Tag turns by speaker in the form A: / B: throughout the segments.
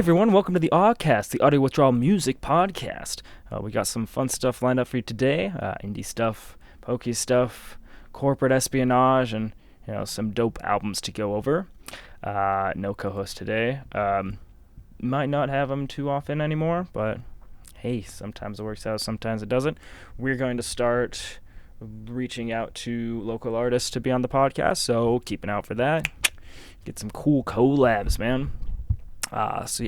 A: everyone, welcome to the AWcast, the audio withdrawal music podcast. We got some fun stuff lined up for you today, indie stuff, pokey stuff, corporate espionage, and some dope albums to go over. No co-host today. Might not have him too often anymore, but hey, sometimes it works out, sometimes it doesn't. We're going to start reaching out to local artists to be on the podcast, so keep an eye out for that. Get some cool collabs, man. Let's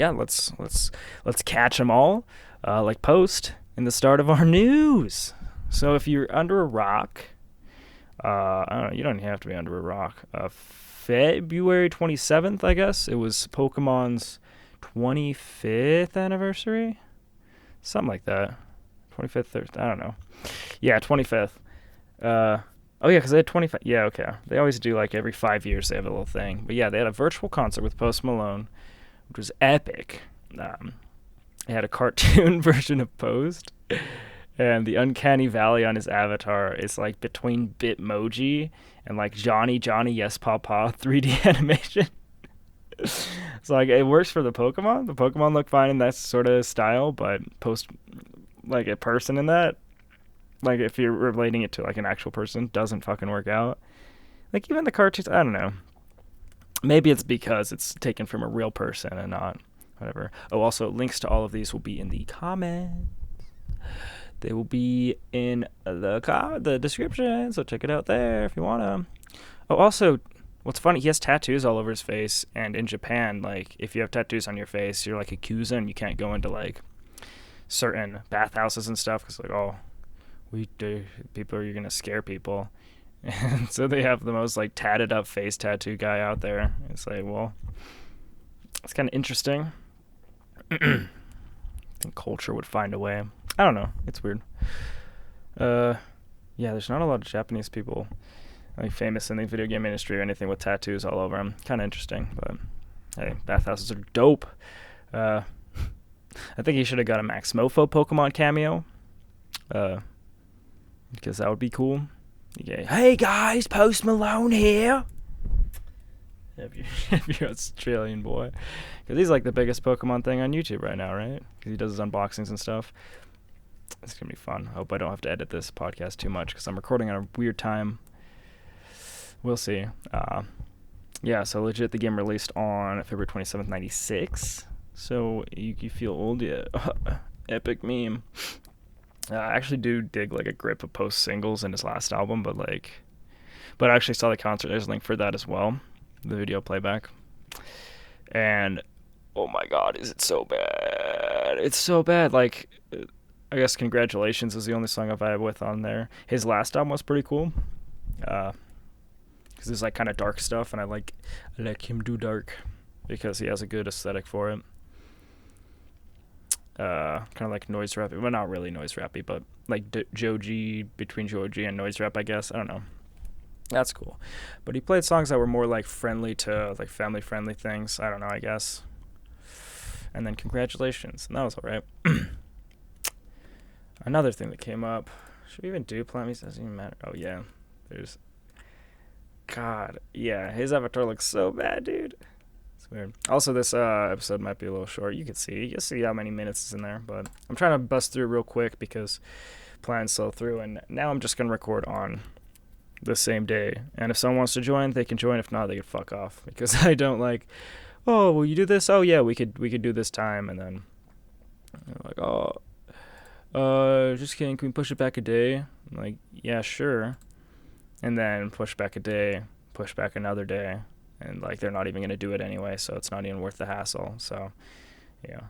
A: catch them all, like Post in the start of our news. So if you're under a rock, I don't know, you don't have to be under a rock. February 27th, I guess, it was Pokemon's 25th anniversary, something like that. 25th, I don't know. Yeah, 25th. Oh yeah, because they had 25. Yeah, okay. They always do like every 5 years they have a little thing. But yeah, they had a virtual concert with Post Malone, which was epic. They had a cartoon version of Post, and the uncanny valley on his avatar is like between Bitmoji and like Johnny Yes Papa 3D animation. So like it works for the Pokemon. The Pokemon look fine in that sort of style, but Post like a person in that, like if you're relating it to like an actual person, doesn't fucking work out. Like even the cartoons, I don't know. Maybe it's because it's taken from a real person and not whatever. Oh, also, links to all of these will be in the comments. They will be in the description, so check it out there if you want to. Oh, also, what's funny, he has tattoos all over his face, and in Japan, like, if you have tattoos on your face, you're like a Yakuza, and you can't go into, like, certain bathhouses and stuff, because, like, oh, you're going to scare people. And so they have the most like tatted up face tattoo guy out there. It's like, well, it's kind of interesting. I think culture would find a way. I don't know. It's weird. Yeah, there's not a lot of Japanese people like famous in the video game industry or anything with tattoos all over them. Kind of interesting, but hey, bathhouses are dope. I think he should have got a Max Mofo Pokemon cameo. Because that would be cool. Yeah. Hey guys, Post Malone here. If you're Australian boy, because he's like the biggest Pokemon thing on YouTube right now, right? Because he does his unboxings and stuff. It's gonna be fun. I hope I don't have to edit this podcast too much because I'm recording at a weird time. We'll see. Yeah. So legit, the game released on February 27th, 96. So you feel old yet? Epic meme. I actually do dig like a grip of Post singles in his last album, but I actually saw the concert. There's a link for that as well, the video playback. And oh my god, is it so bad? It's so bad. Like, I guess Congratulations is the only song I vibe with on there. His last album was pretty cool, because it's like kind of dark stuff, and I like him do dark because he has a good aesthetic for it. Kind of like noise rappy, well, not really noise rappy, but like Joji, between Joji and noise rap, I guess. I don't know. That's cool. But he played songs that were more like friendly to like family friendly things. I don't know, I guess. And then Congratulations, and that was alright. Another thing that came up. Should we even do plant music? Doesn't even matter. Oh yeah, there's. God, yeah, his avatar looks so bad, dude. Weird. Also, this episode might be a little short. You'll see how many minutes is in there, but I'm trying to bust through real quick because plans slow through, and now I'm just gonna record on the same day. And if someone wants to join, they can join. If not, they can fuck off because I don't like. Oh, will you do this? Oh yeah, we could do this time, and then like, just kidding. Can we push it back a day? I'm like, yeah, sure. And then push back a day, push back another day. And like they're not even gonna do it anyway, so it's not even worth the hassle. So, yeah.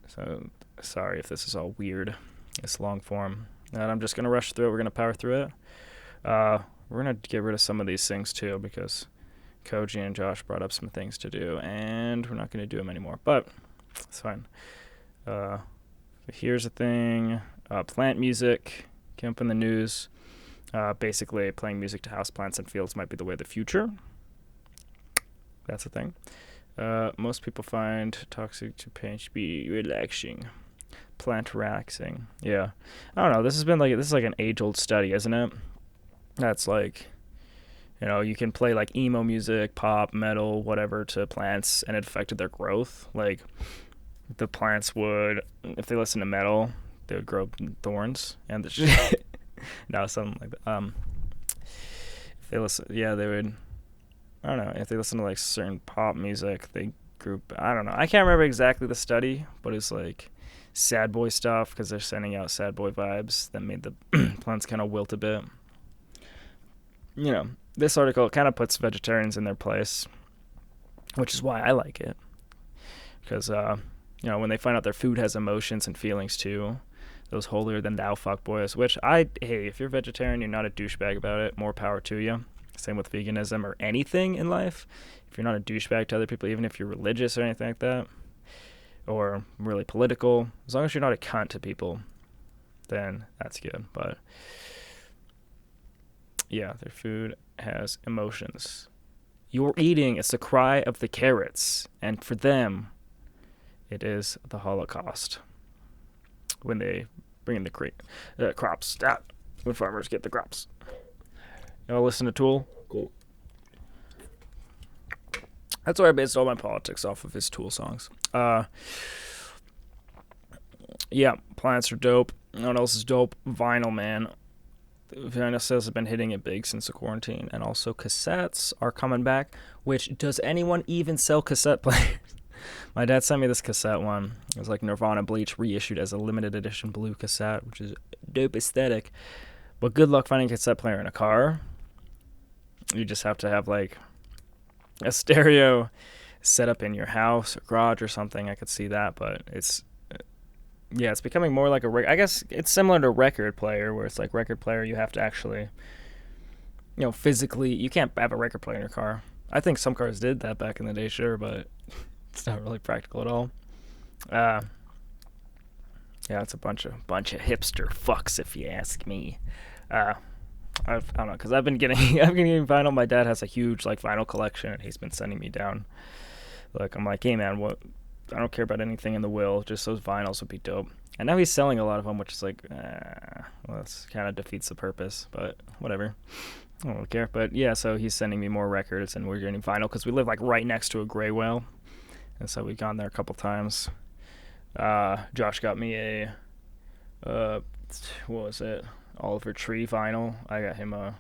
A: So sorry if this is all weird. It's long form, and I'm just gonna rush through it. We're gonna power through it. We're gonna get rid of some of these things too because Koji and Josh brought up some things to do, and we're not gonna do them anymore. But it's fine. Here's the thing: plant music came up in the news. Basically, playing music to houseplants and fields might be the way of the future. That's the thing. Most people find toxic to pain to be relaxing. Plant relaxing. Yeah. I don't know. This is like an age-old study, isn't it? That's like, you can play like emo music, pop, metal, whatever to plants, and it affected their growth. Like, the plants would, if they listen to metal, they would grow thorns and the shit. No, something like that. If they listen, yeah, they would. I don't know. If they listen to like certain pop music, they group. I don't know. I can't remember exactly the study, but it's like sad boy stuff because they're sending out sad boy vibes that made the plants kind of wilt a bit. You know, this article kind of puts vegetarians in their place, which is why I like it. Because, you know, when they find out their food has emotions and feelings too, those holier than thou fuckboys, which hey, if you're vegetarian, you're not a douchebag about it, more power to you. Same with veganism or anything in life. If you're not a douchebag to other people, even if you're religious or anything like that, or really political, as long as you're not a cunt to people, then that's good. But yeah, their food has emotions. You're eating, it's the cry of the carrots, and for them, it is the Holocaust. When they bring in the crops, when farmers get the crops. Y'all listen to Tool? Cool. That's where I based all my politics off of his Tool songs. Yeah, plants are dope. What else is dope? Vinyl, man. Vinyl sales have been hitting it big since the quarantine, and also cassettes are coming back. Which, does anyone even sell cassette players? My dad sent me this cassette one. It was like Nirvana Bleach reissued as a limited edition blue cassette, which is dope aesthetic. But good luck finding a cassette player in a car. You just have to have like a stereo set up in your house or garage or something. I could see that, but it's becoming more like I guess it's similar to record player, where it's like record player you have to actually, you know, physically, you can't have a record player in your car. I think some cars did that back in the day, sure, but it's not really practical at all. Yeah, it's a bunch of hipster fucks, if you ask me. I don't know, because I've been getting vinyl. My dad has a huge like vinyl collection, and he's been sending me down. Like, I'm like, hey man, what? I don't care about anything in the will. Just those vinyls would be dope. And now he's selling a lot of them, which is like, well, that's kind of defeats the purpose. But whatever, I don't care. But yeah, so he's sending me more records, and we're getting vinyl because we live like right next to a gray whale, and so we've gone there a couple times. Josh got me a what was it? Oliver Tree vinyl. I got him a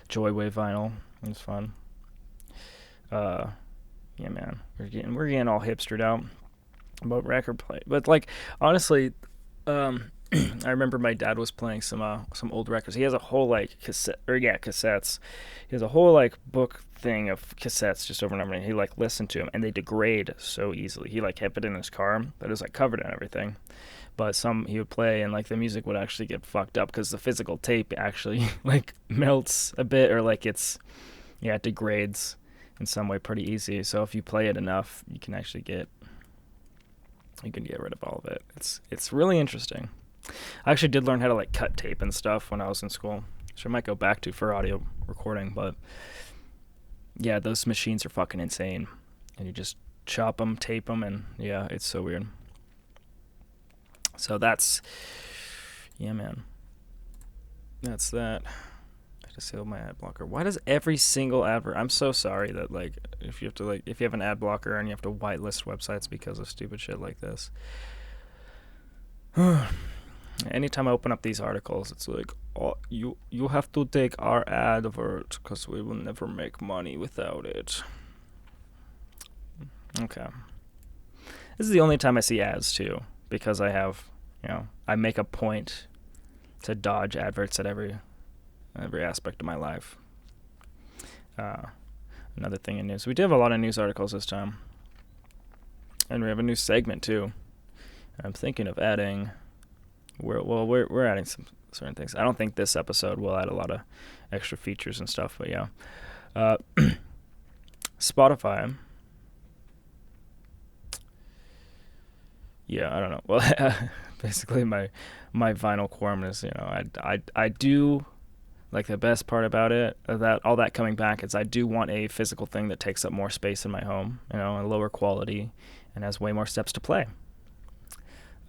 A: Joywave vinyl. It was fun. Yeah, man, we're getting all hipstered out about record play. But like, honestly, I remember my dad was playing some old records. He has a whole like cassettes. He has a whole like book thing of cassettes just over and over, and he like listened to them, and they degrade so easily. He like kept it in his car, but it was like covered in everything. But some he would play, and like the music would actually get fucked up because the physical tape actually like melts a bit, or like it degrades in some way pretty easy. So if you play it enough, you can get rid of all of it. It's really interesting. I actually did learn how to like cut tape and stuff when I was in school, which I might go back to for audio recording. But yeah, those machines are fucking insane, and you just chop them, tape them, and yeah, it's so weird. So that's, yeah, man. That's that. I disabled my ad blocker. Why does every single advert? I'm so sorry that like if you have an ad blocker and you have to whitelist websites because of stupid shit like this. Anytime I open up these articles, it's like, oh, you have to take our advert because we will never make money without it. Okay. This is the only time I see ads too, because I have, I make a point to dodge adverts at every aspect of my life. Another thing in news. We do have a lot of news articles this time. And we have a new segment too. I'm thinking of adding, we're adding some certain things. I don't think this episode will add a lot of extra features and stuff, but yeah. Spotify. Yeah, I don't know. Well, basically my vinyl quorum is, I do, like, the best part about it, that all that coming back, is I do want a physical thing that takes up more space in my home, a lower quality, and has way more steps to play.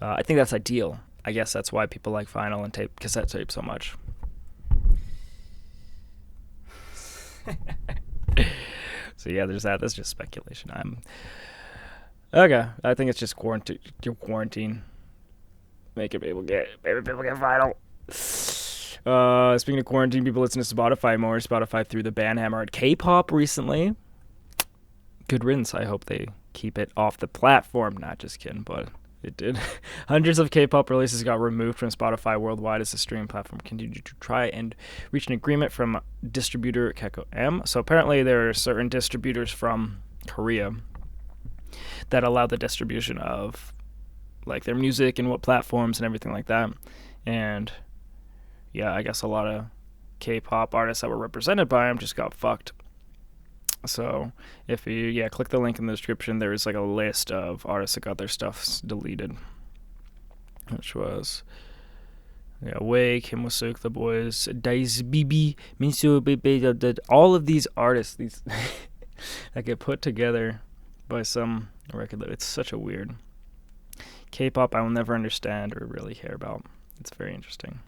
A: I think that's ideal. I guess that's why people like vinyl and cassette tape so much. So yeah, there's that. That's just speculation. Okay, I think it's just quarantine. Making people get vital. Speaking of quarantine, people listen to Spotify more. Spotify threw the ban hammer at K-pop recently. Good riddance. I hope they keep it off the platform. Not just kidding, but it did. Hundreds of K-pop releases got removed from Spotify worldwide as the streaming platform continued to try and reach an agreement from distributor Keko M. So apparently there are certain distributors from Korea that allow the distribution of like their music and what platforms and everything like that. And yeah, I guess a lot of K-pop artists that were represented by them just got fucked. So if you click the link in the description, there is like a list of artists that got their stuff deleted, which was Wei, Kim Wasuk, The Boys, Dice BB, Minsu Bebe, all of these artists, these that get put together by some record label. It's such a weird K-pop I will never understand or really care about. It's very interesting.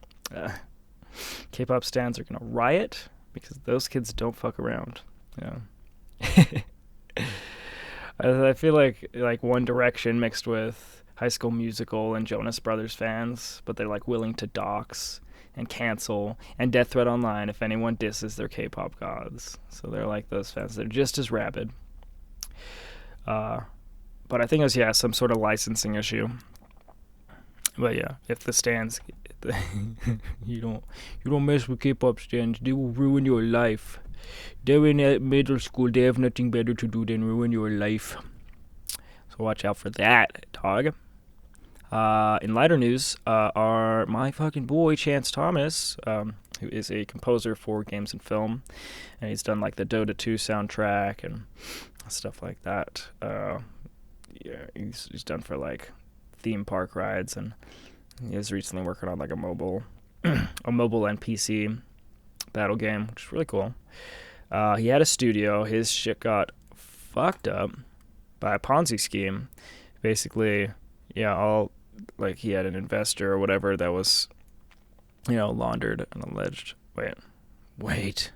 A: K-pop stans are gonna riot because those kids don't fuck around. Yeah. I feel like One Direction mixed with High School Musical and Jonas Brothers fans, but they're like willing to dox and cancel and death threat online if anyone disses their K-pop gods. So they're like those fans. They're just as rabid. But I think it was some sort of licensing issue. But yeah, if the stands, you don't mess with K-pop stands, they will ruin your life. They're in middle school, they have nothing better to do than ruin your life. So watch out for that, dog. In lighter news, my fucking boy Chance Thomas, who is a composer for games and film, and he's done like the Dota 2 soundtrack and stuff like that. He's done for like theme park rides, and he was recently working on like a mobile and PC battle game, which is really cool. He had a studio. His shit got fucked up by a Ponzi scheme. Basically, he had an investor or whatever that was, laundered and alleged. Wait,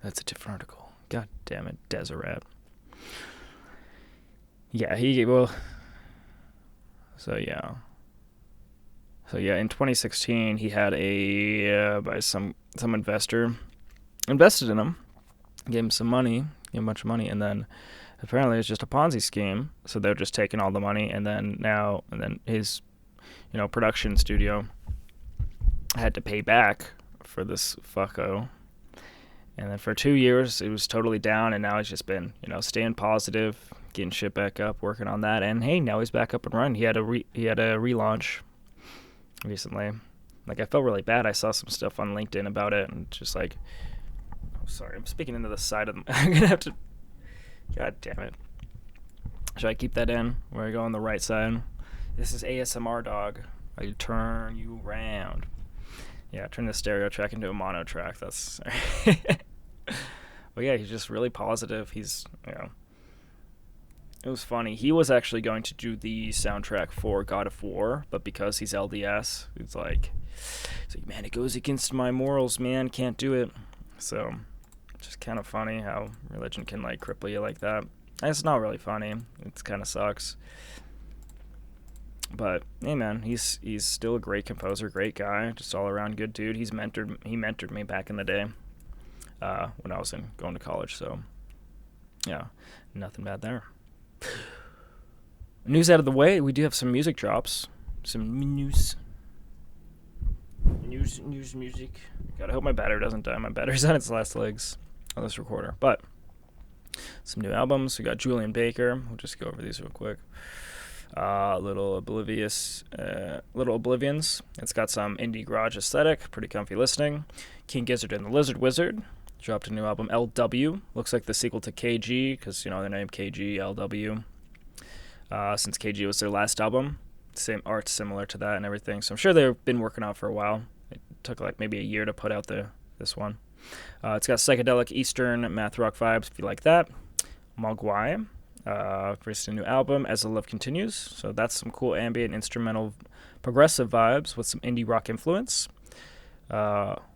A: that's a different article. God damn it, Deseret. Yeah, So in 2016, he had by some investor invested in him, gave him some money, gave him a bunch of money, and then apparently it's just a Ponzi scheme. So they're just taking all the money, and then his, production studio had to pay back for this fucko. And then for 2 years, it was totally down, and now he's just been, staying positive, getting shit back up, working on that, and hey, now he's back up and running. He had a relaunch recently. Like, I felt really bad. I saw some stuff on LinkedIn about it, and just like, sorry, I'm speaking into the side of them. I'm gonna have to. God damn it. Should I keep that in? Where I go on the right side? This is ASMR, dog. I turn you around. Yeah, turn the stereo track into a mono track. That's. But yeah, he's just really positive. He's, It was funny. He was actually going to do the soundtrack for God of War, but because he's LDS, he's like, man, it goes against my morals, man. Can't do it. So, just kind of funny how religion can like cripple you like that. And it's not really funny. It kind of sucks. But hey, man, he's still a great composer, great guy, just all around good dude. He mentored me back in the day when I was going to college. So yeah, nothing bad there. News out of the way, we do have some music drops. Some news music. God, I hope my battery doesn't die. My battery's on its last legs on this recorder. But some new albums. We got Julien Baker. We'll just go over these real quick. Little Oblivions. It's got some indie garage aesthetic. Pretty comfy listening. King Gizzard and the Lizard Wizard dropped a new album, LW. Looks like the sequel to KG, because, their name KG, LW. Since KG was their last album. Same art, similar to that and everything. So I'm sure they've been working on it for a while. It took like maybe a year to put out this one. It's got psychedelic Eastern math rock vibes, if you like that. Mogwai. First new album, As the Love Continues. So that's some cool ambient, instrumental, progressive vibes with some indie rock influence.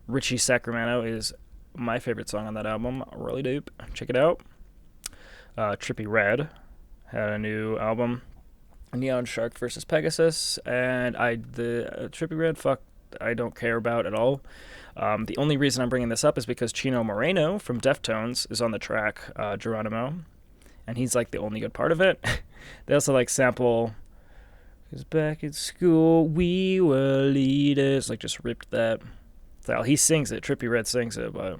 A: Richie Sacramento is my favorite song on that album. Really dope. Check it out. Trippie Red had a new album. Neon Shark versus Pegasus, and the Trippie Red, fuck, I don't care about at all. The only reason I'm bringing this up is because Chino Moreno from Deftones is on the track Geronimo, and he's like the only good part of it. They also like sample, because back at school we were leaders, like just ripped that style. He sings it, Trippie Red sings it, but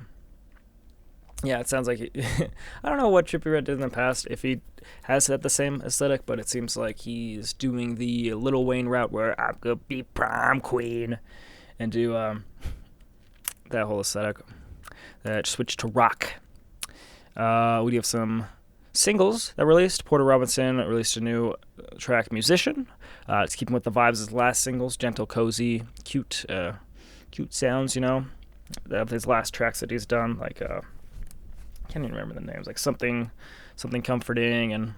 A: yeah, it sounds like I don't know what Trippie Red did in the past, if he has had the same aesthetic, but it seems like he's doing the Lil Wayne route where I'm gonna be prom queen and do that whole aesthetic. Switch to rock. We do have some singles that released. Porter Robinson released a new track, Musician. It's keeping with the vibes of his last singles, gentle, cozy, cute sounds, you know, of his last tracks that he's done, like I can't even remember the names, like something comforting and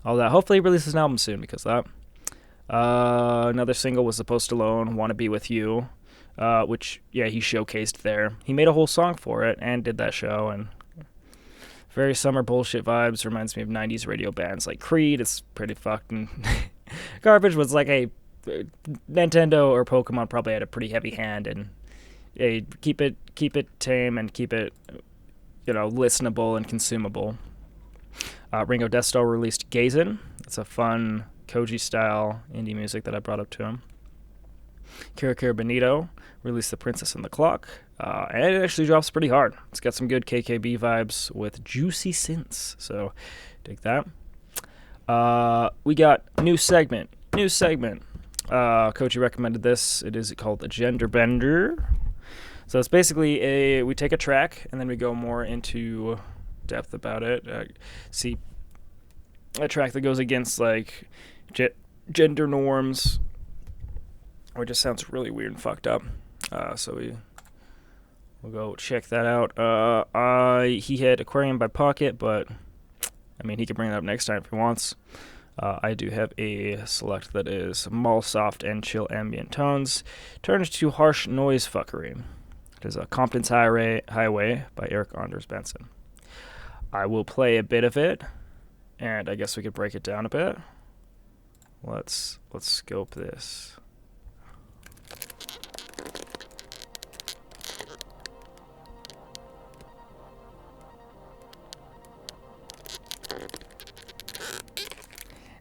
A: all that. Hopefully he releases an album soon because of that. Another single was The Post Alone, Wanna Be With You, which, yeah, he showcased there. He made a whole song for it and did that show, and very summer bullshit vibes. Reminds me of 90s radio bands like Creed. It's pretty fucking garbage. Was like a Nintendo or Pokemon probably had a pretty heavy hand, and keep it tame and keep it, you know, listenable and consumable. Ringo Deathstarr released Gazin. It's a fun Koji style indie music that I brought up to him. Kero Bonito released The Princess and the Clock, and it actually drops pretty hard. It's got some good KKB vibes with juicy synths, so dig that. We got new segment. Koji recommended this. It is called a Gender Bender. So it's basically we take a track and then we go more into depth about it. See a track that goes against like gender norms, or just sounds really weird and fucked up. So we'll go check that out. He had Aquarium by Pocket, but I mean he can bring it up next time if he wants. I do have a select that is mall soft and chill ambient tones turned to harsh noise fuckery. It is Compton's Highway by Eric Anders Benson. I will play a bit of it, and I guess we could break it down a bit. Let's scope this.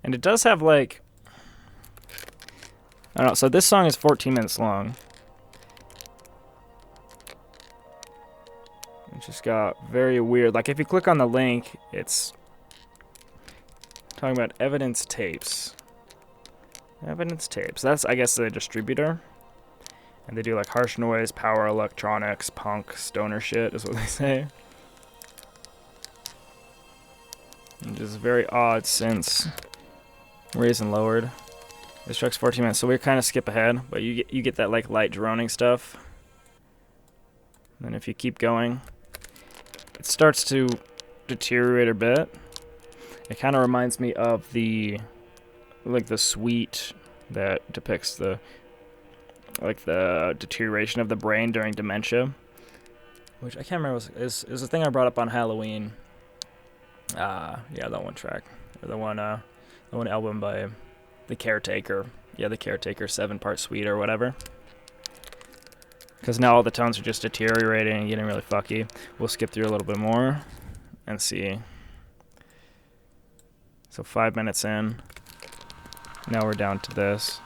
A: And it does have like, I don't know, so this song is 14 minutes long. It just got very weird. Like if you click on the link, it's talking about Evidence Tapes. That's, I guess, the distributor. And they do like harsh noise, power electronics, punk, stoner shit is what they say. And just very odd synths. Raised and lowered. This track's 14 minutes, so we kind of skip ahead, but you get that like light droning stuff. And then if you keep going, it starts to deteriorate a bit. It kind of reminds me of the suite that depicts the deterioration of the brain during dementia, which I can't remember is a thing I brought up on Halloween. Yeah, that one track, or the one album by The Caretaker. Yeah, The Caretaker 7-part suite or whatever. Because now all the tones are just deteriorating and getting really fucky. We'll skip through a little bit more and see. So 5 minutes in. Now we're down to this.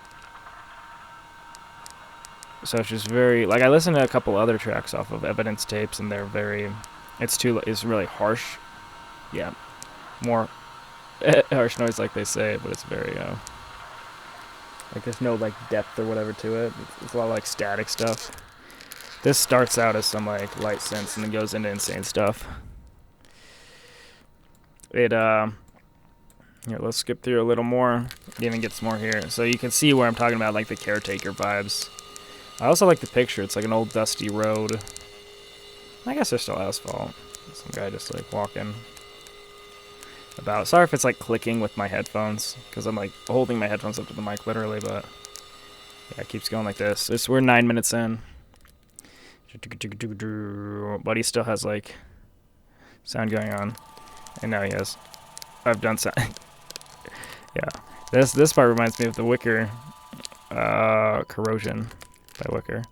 A: So it's just very, like, I listened to a couple other tracks off of Evidence Tapes, and they're very, it's really harsh. Yeah, more harsh noise like they say, but it's very, like there's no, like, depth or whatever to it. It's a lot of, like, static stuff. This starts out as some, like, light synths and then goes into insane stuff. Here, let's skip through a little more. It even gets more here. So you can see where I'm talking about, like, the Caretaker vibes. I also like the picture. It's like an old dusty road. I guess there's still asphalt. Some guy just, like, walking about. Sorry if it's, like, clicking with my headphones, because I'm, like, holding my headphones up to the mic, literally, but yeah, it keeps going like this. We're 9 minutes in. But he still has, like, sound going on. And now he has. I've done sound. Yeah. This part reminds me of the Wicker, Corrosion by Wicker,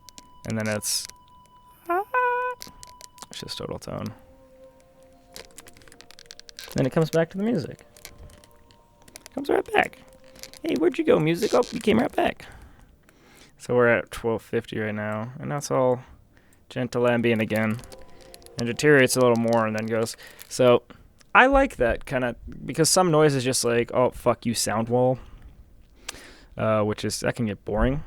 A: and then it's just total tone. Then it comes back to the music. Comes right back. Hey, where'd you go, music? Oh, you came right back. So we're at 1250 right now, and that's all gentle ambient again, and deteriorates a little more and then goes. So I like that kind of, because some noise is just like, oh fuck you, sound wall, which is, that can get boring.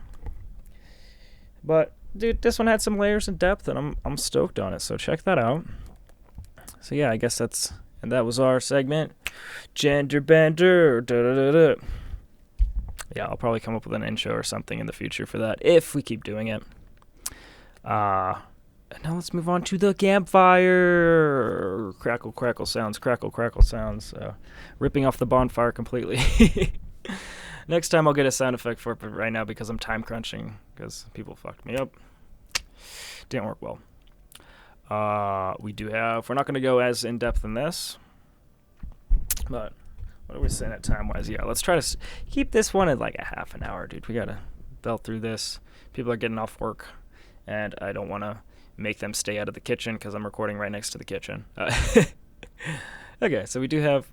A: But dude, this one had some layers and depth, and I'm stoked on it. So check that out. So yeah, I guess that was our segment, Gender Bender. Da-da-da-da. Yeah, I'll probably come up with an intro or something in the future for that if we keep doing it. Now let's move on to the campfire. Crackle, crackle sounds, crackle, crackle sounds. Ripping off the bonfire completely. Next time I'll get a sound effect for it, but right now because I'm time crunching, because people fucked me up. Didn't work well. We're not going to go as in-depth in this, but what are we saying at time-wise? Yeah, let's try to keep this one at like a half an hour, dude. We got to belt through this. People are getting off work, and I don't want to make them stay out of the kitchen because I'm recording right next to the kitchen. Okay, so we do have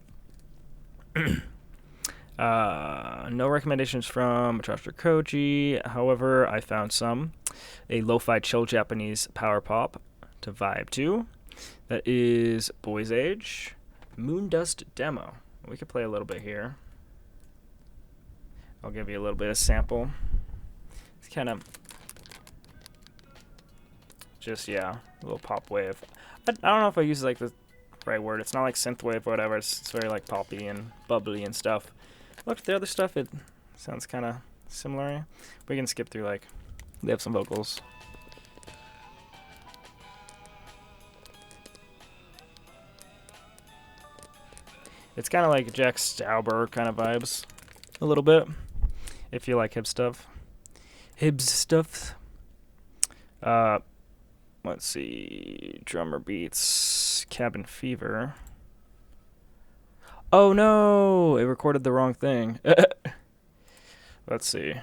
A: no recommendations from Trasher Koji. However, I found a lo-fi chill Japanese power pop to vibe to. That is Boy's Age Moondust demo. We could play a little bit here. I'll give you a little bit of sample. It's kind of just, yeah, a little pop wave. I don't know if I use like the right word. It's not like synthwave or whatever. It's very like poppy and bubbly and stuff. Look at the other stuff. It sounds kind of similar. We can skip through, like, they have some vocals. It's kind of like Jack Stauber kind of vibes, a little bit, if you like hip stuff. Hibs stuff. Let's see. Drummer Beats. Cabin Fever. Oh no! It recorded the wrong thing. Let's see.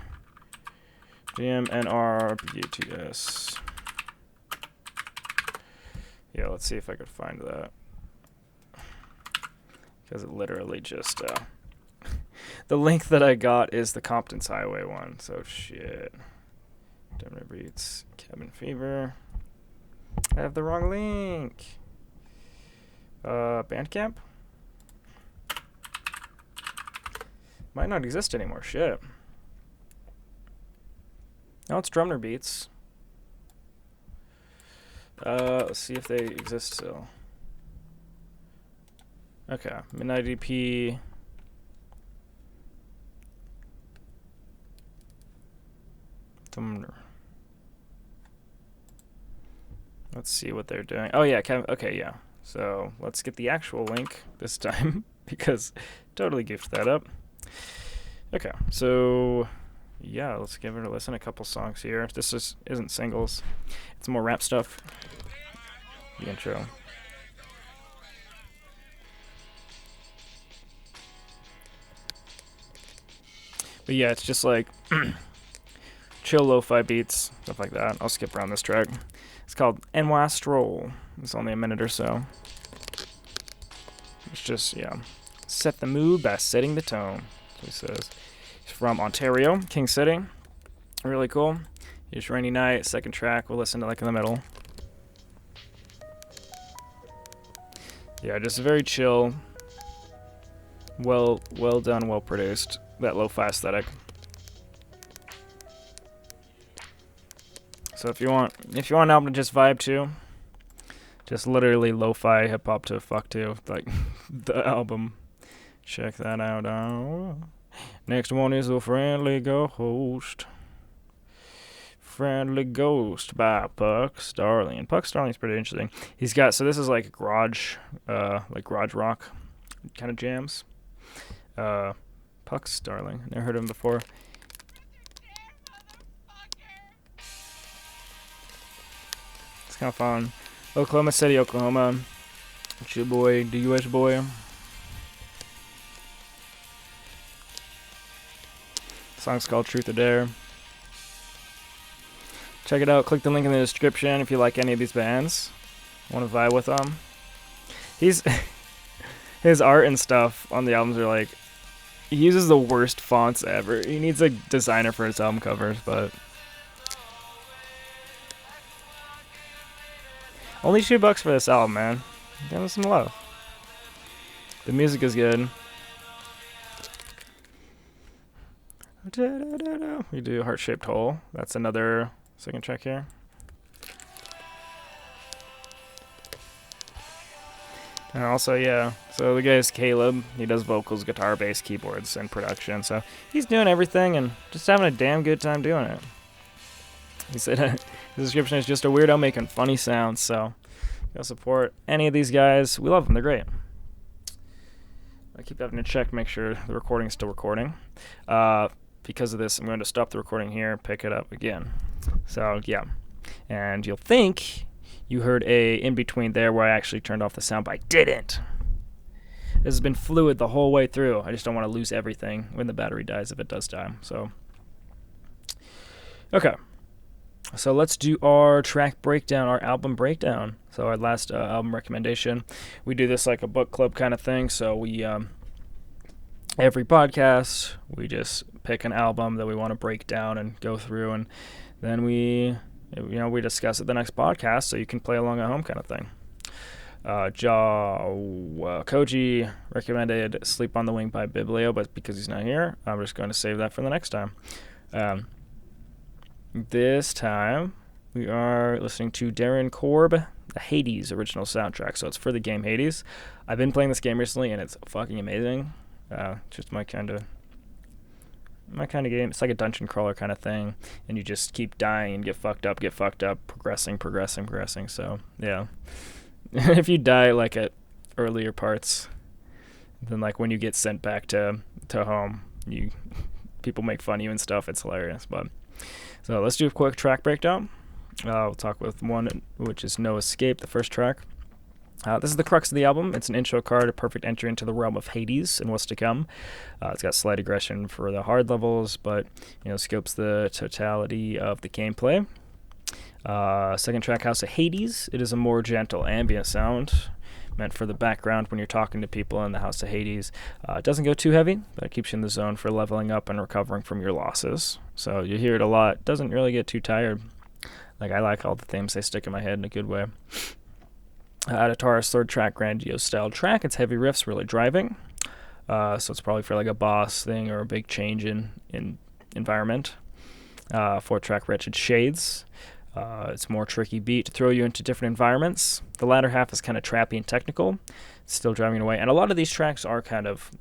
A: dmnrbeats. Yeah, let's see if I could find that. Because it literally just, the link that I got is the Compton's Highway one, so shit. dmnrbeats, Cabin Fever. I have the wrong link. Bandcamp? Might not exist anymore, shit. No, it's dmnrbeats. Let's see if they exist still. Okay, Midnight EP. Let's see what they're doing. Oh yeah, okay, yeah. So let's get the actual link this time because totally goofed that up. Okay, so yeah, let's give it a listen. A couple songs here. This isn't singles. It's more rap stuff. The intro. But yeah, it's just like chill lo-fi beats, stuff like that. I'll skip around this track. It's called NY Stroll. It's only a minute or so. It's just, yeah, set the mood by setting the tone. That's what he says. He's from Ontario, King City. Really cool. It's Rainy Night, second track. We'll listen to like in the middle. Yeah, just very chill. Well done, well produced. That lo-fi aesthetic. So if you want an album to just vibe to, just literally lo-fi hip hop to fuck to, like the album. Check that out. Next one is a Friendly Ghost. Friendly Ghost by Puck Starling. And Puck Starling's pretty interesting. He's got, so this is like garage rock kind of jams. Puck Starling. Never heard of him before. It's kind of fun. Oklahoma City, Oklahoma. It's your boy, the US boy. Song's called Truth or Dare. Check it out. Click the link in the description if you like any of these bands. Want to vibe with them. His art and stuff on the albums are like, he uses the worst fonts ever. He needs a designer for his album covers, but only $2 for this album, man. Give him some love. The music is good. We do Heart-Shaped Hole. That's another second track here. And also, yeah, so the guy's Caleb. He does vocals, guitar, bass, keyboards, and production. So he's doing everything and just having a damn good time doing it. He said his description is just a weirdo making funny sounds. So go support any of these guys. We love them. They're great. I keep having to check, make sure the recording's still recording. Because of this, I'm going to stop the recording here, pick it up again. So, yeah. And you'll think you heard a in-between there where I actually turned off the sound, but I didn't. This has been fluid the whole way through. I just don't want to lose everything when the battery dies, if it does die. So, okay. So let's do our track breakdown, our album breakdown. So our last album recommendation. We do this like a book club kind of thing. So we, every podcast, we just pick an album that we want to break down and go through, and then we discuss it the next podcast, so you can play along at home kind of thing. Koji recommended Sleep on the Wing by Biblio, but because he's not here, I'm just going to save that for the next time. This time, we are listening to Darren Korb, the Hades original soundtrack, so it's for the game Hades. I've been playing this game recently, and it's fucking amazing. Just my kind of game. It's like a dungeon crawler kind of thing, and you just keep dying and get fucked up, progressing. So yeah, if you die like at earlier parts, then like when you get sent back to home, people make fun of you and stuff. It's hilarious. But so let's do a quick track breakdown. We'll talk with one, which is No Escape, the first track. This is the crux of the album. It's an intro card, a perfect entry into the realm of Hades and what's to come. It's got slight aggression for the hard levels, but scopes the totality of the gameplay. Second track, House of Hades. It is a more gentle ambient sound meant for the background when you're talking to people in the House of Hades. It doesn't go too heavy, but it keeps you in the zone for leveling up and recovering from your losses. So you hear it a lot. Doesn't really get too tired. Like, I like all the themes. They stick in my head in a good way. Atatar's third track, grandiose style track. It's heavy riffs, really driving. So it's probably for like a boss thing or a big change in environment. Fourth track, Wretched Shades. It's more tricky beat to throw you into different environments. The latter half is kind of trappy and technical. It's still driving away. And a lot of these tracks are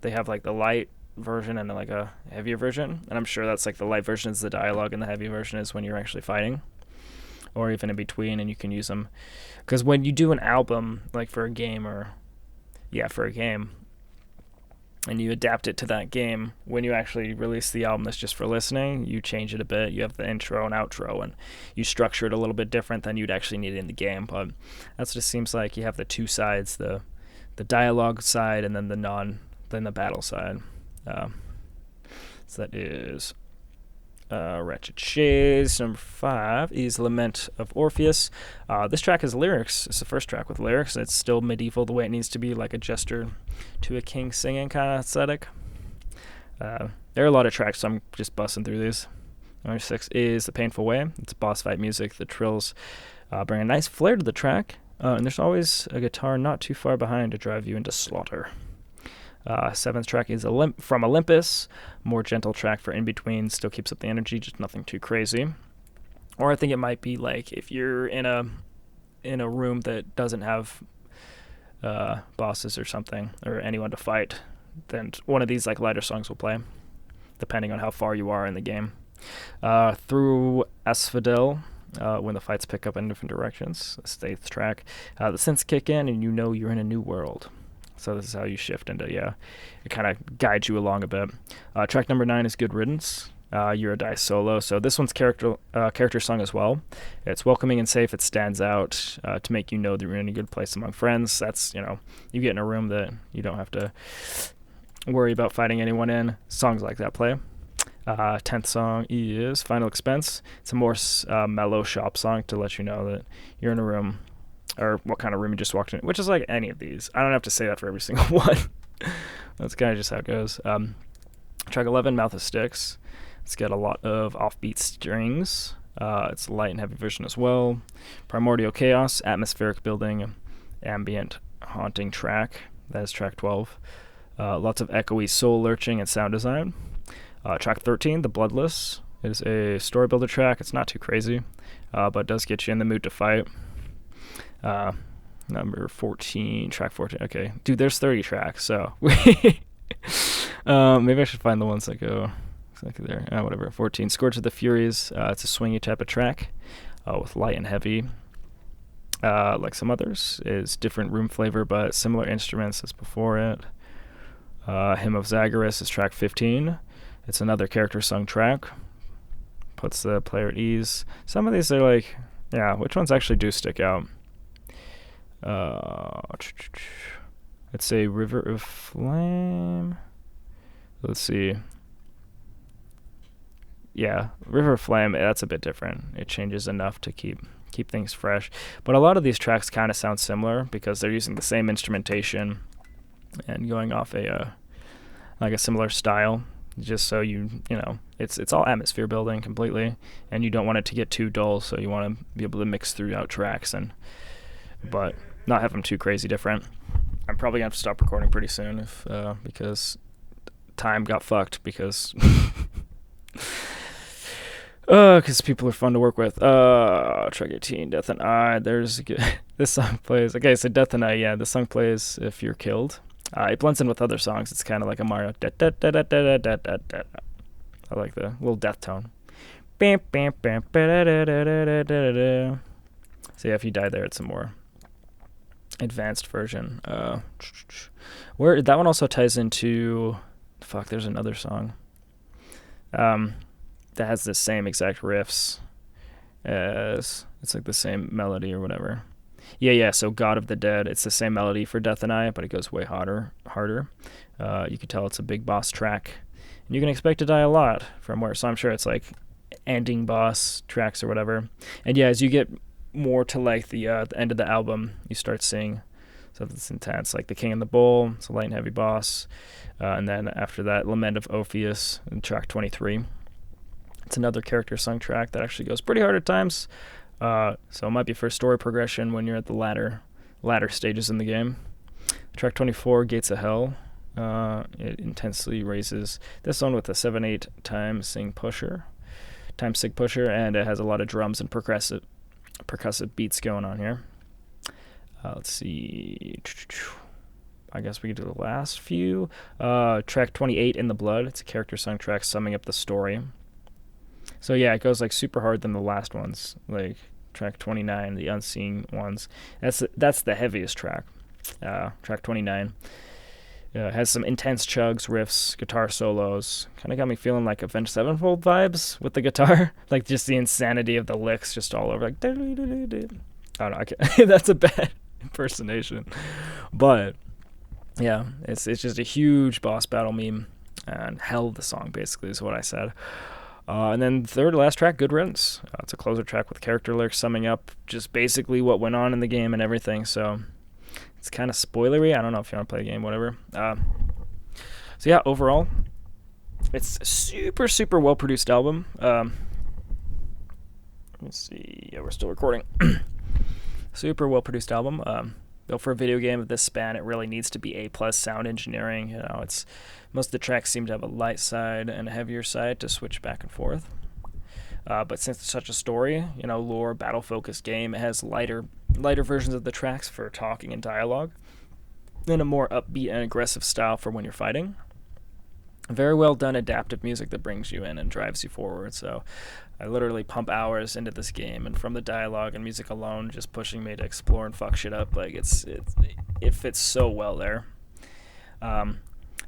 A: they have like the light version and like a heavier version. And I'm sure that's like the light version is the dialogue and the heavy version is when you're actually fighting. Or even in between, and you can use them. Because when you do an album, like for a game, and you adapt it to that game, when you actually release the album that's just for listening, you change it a bit. You have the intro and outro, and you structure it a little bit different than you'd actually need it in the game. But that just seems like you have the two sides, the dialogue side and then the battle side. So that is Wretched Shades. Number 5 is Lament of Orpheus. This track has lyrics. It's the first track with lyrics. It's still medieval the way it needs to be, like a jester to a king singing kind of aesthetic. There are a lot of tracks, so I'm just busting through these. Number 6 is The Painful Way. It's boss fight music. The trills bring a nice flair to the track, and there's always a guitar not too far behind to drive you into slaughter. 7th track is From Olympus, more gentle track for in between, still keeps up the energy, just nothing too crazy. Or I think it might be like if you're in a room that doesn't have bosses or something, or anyone to fight, then one of these like lighter songs will play, depending on how far you are in the game. Through Asphodel, when the fights pick up in different directions. That's the 8th track. The synths kick in and you're in a new world. So this is how you shift into, it kind of guides you along a bit. Track number 9 is Good Riddance, Eurydice solo. So this one's character song as well. It's welcoming and safe. It stands out to make you know that you're in a good place among friends. That's, you get in a room that you don't have to worry about fighting anyone in. Songs like that play. 10th song is Final Expense. It's a more mellow shop song to let you know that you're in a room, or what kind of room you just walked in, which is like any of these. I don't have to say that for every single one. That's kind of just how it goes. Track 11, Mouth of Sticks. It's got a lot of offbeat strings. It's a light and heavy version as well. Primordial Chaos, atmospheric building, ambient haunting track. That is track 12. Lots of echoey soul lurching and sound design. Track 13, The Bloodless, is a story builder track. It's not too crazy, but it does get you in the mood to fight. Number 14, track 14. Okay, dude, there's 30 tracks, so maybe I should find the ones that go exactly there. Whatever. 14, Scourge of the Furies. It's a swingy type of track with light and heavy. Like some others, is different room flavor, but similar instruments as before it. Hymn of Zagreus is track 15. It's another character sung track. Puts the player at ease. Some of these are like, yeah, which ones actually do stick out? It's a River of Flame. Let's see. Yeah, River of Flame, that's a bit different. It changes enough to keep things fresh. But a lot of these tracks kind of sound similar because they're using the same instrumentation and going off a similar style. Just so you know, it's all atmosphere building completely, and you don't want it to get too dull, so you want to be able to mix throughout tracks but not have them too crazy different. I'm probably gonna have to stop recording pretty soon because time got fucked because people are fun to work with. Track 18, Death and I. There's this song plays. Okay, so Death and I. Yeah, this song plays if you're killed. It blends in with other songs. It's kind of like a Mario. I like the little death tone. So yeah, if you die there, it's a more advanced version. Where that one also ties into, there's another song that has the same exact riffs as, it's like the same melody or whatever. Yeah, so God of the Dead, it's the same melody for Death and I, but it goes way harder. You can tell it's a big boss track, and you can expect to die a lot from where, so I'm sure it's like ending boss tracks or whatever. And yeah, as you get more to like the end of the album, you start seeing stuff that's intense, like the King and the Bull. It's a light and heavy boss, and then after that, Lament of Orpheus in track 23. It's another character sung track that actually goes pretty hard at times. So it might be for story progression when you're at the latter stages in the game. Track 24, Gates of Hell. It intensely raises this one with a 7/8 time sig pusher, and it has a lot of drums and percussive beats going on here. Let's see. I guess we can do the last few. Track 28, In the Blood. It's a character sung track summing up the story. So yeah, it goes like super hard than the last ones, like track 29, the Unseen ones. That's the heaviest track. Track 29 has some intense chugs, riffs, guitar solos. Kind of got me feeling like Avenged Sevenfold vibes with the guitar, like just the insanity of the licks just all over. Like, I don't know, that's a bad impersonation, but yeah, it's just a huge boss battle meme, and hell, the song basically is what I said. And then third to last track, Good Riddance. It's a closer track with character lyrics summing up just basically what went on in the game and everything. So it's kind of spoilery. I don't know if you want to play the game, whatever. So yeah, overall, it's a super, super well-produced album. Let's see. Yeah, we're still recording. Super well-produced album. Though for a video game of this span, it really needs to be A+ sound engineering. You know, most of the tracks seem to have a light side and a heavier side to switch back and forth. But since it's such a story, lore, battle-focused game, it has lighter versions of the tracks for talking and dialogue, and a more upbeat and aggressive style for when you're fighting. Very well done adaptive music that brings you in and drives you forward. So I literally pump hours into this game, and from the dialogue and music alone, just pushing me to explore and fuck shit up. Like it fits so well there.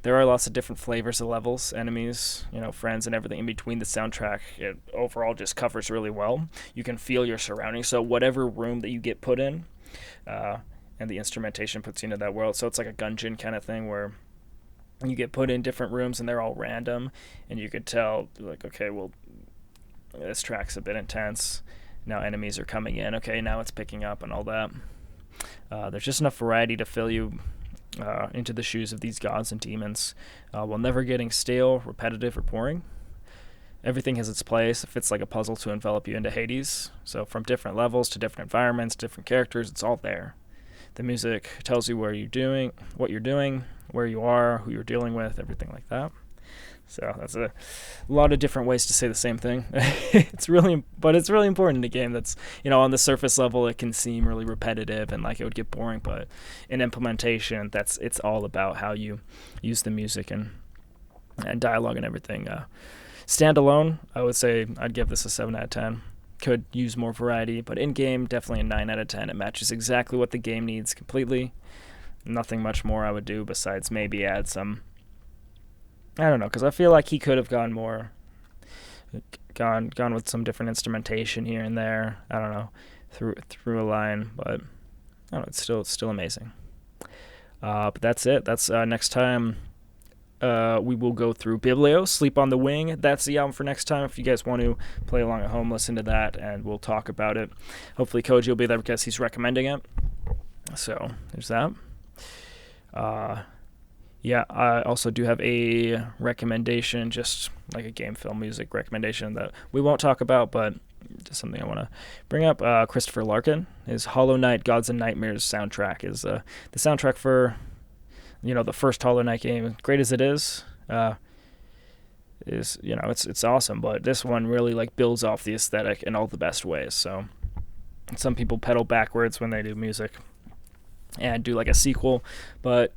A: There are lots of different flavors of levels, enemies, friends, and everything in between. The soundtrack, it overall just covers really well. You can feel your surroundings. So whatever room that you get put in, and the instrumentation puts you into that world. So it's like a gungeon kind of thing where You get put in different rooms and they're all random, and you could tell, like, okay, well, this track's a bit intense. Now enemies are coming in. Okay, now it's picking up and all that. There's just enough variety to fill you into the shoes of these gods and demons, while never getting stale, repetitive, or boring. Everything has its place. It fits like a puzzle to envelop you into Hades. So from different levels to different environments, different characters, it's all there. The music tells you what you're doing, where you are, who you're dealing with, everything like that. So that's a lot of different ways to say the same thing. It's really important in a game that's, on the surface level, it can seem really repetitive and like it would get boring, but in implementation, it's all about how you use the music and dialogue and everything. Standalone, I would say I'd give this a 7 out of 10. Could use more variety, but in-game, definitely a 9 out of 10. It matches exactly what the game needs completely. Nothing much more I would do besides maybe add some, I don't know, because I feel like he could have gone with some different instrumentation here and there. I don't know, through a line, but I don't know, it's still amazing. But that's it. That's next time. We will go through Biblio, Sleep on the Wing. That's the album for next time. If you guys want to play along at home, listen to that, and we'll talk about it. Hopefully Koji will be there because he's recommending it. So there's that. I also do have a recommendation, just like a game film music recommendation that we won't talk about, but just something I want to bring up. Christopher Larkin, his Hollow Knight Gods and Nightmares soundtrack is the soundtrack for the first Hollow Knight game. Great as it is it's awesome, but this one really like builds off the aesthetic in all the best ways. So some people pedal backwards when they do music and do like a sequel, but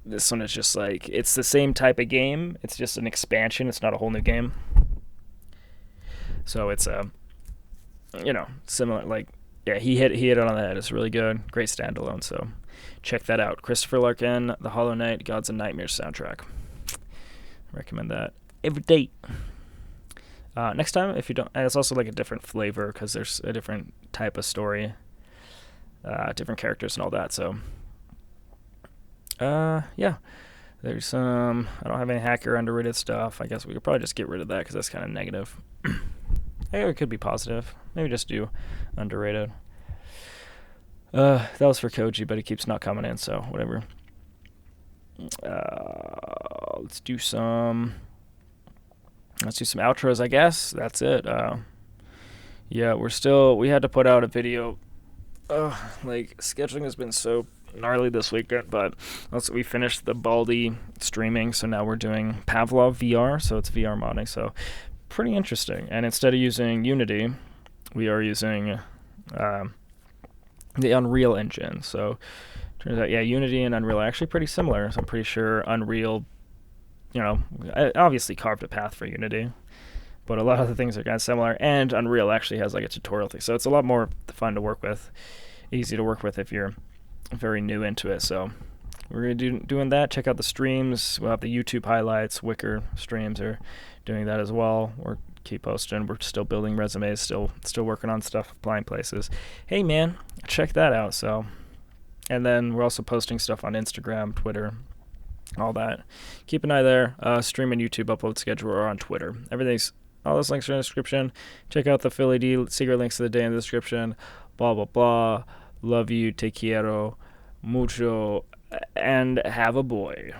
A: this one is just like, it's the same type of game. It's just an expansion. It's not a whole new game. So it's similar. Like, yeah, he hit it on the head. It's really good. Great standalone. So check that out. Christopher Larkin, the Hollow Knight Gods and Nightmares soundtrack. Recommend that every day. Next time, if you don't, and it's also like a different flavor because there's a different type of story, different characters and all that. So there's some, I don't have any hacker underrated stuff. I guess we could probably just get rid of that because that's kind of negative. It could be positive. Maybe just do underrated. That was for Koji, but he keeps not coming in, so whatever. Let's do some outros, I guess. That's it. We had to put out a video. Scheduling has been so gnarly this weekend, but also we finished the Baldi streaming, so now we're doing Pavlov VR, so it's VR modding, so pretty interesting. And instead of using Unity, we are using the Unreal Engine. So turns out, Unity and Unreal are actually pretty similar. So I'm pretty sure Unreal, obviously carved a path for Unity, but a lot of the things are kind of similar. And Unreal actually has like a tutorial thing, so it's a lot more fun to work with, easy to work with if you're very new into it. So we're gonna doing that. Check out the streams. We'll have the YouTube highlights. Wicker streams are doing that as well. We're keep posting. We're still building resumes, still working on stuff, applying places. Hey man, check that out. So, and then we're also posting stuff on Instagram, Twitter, all that. Keep an eye there. Stream and YouTube upload schedule are on Twitter. All those links are in the description. Check out the Philly D secret links of the day in the description. Blah blah blah. Love you, te quiero mucho, and have a boy.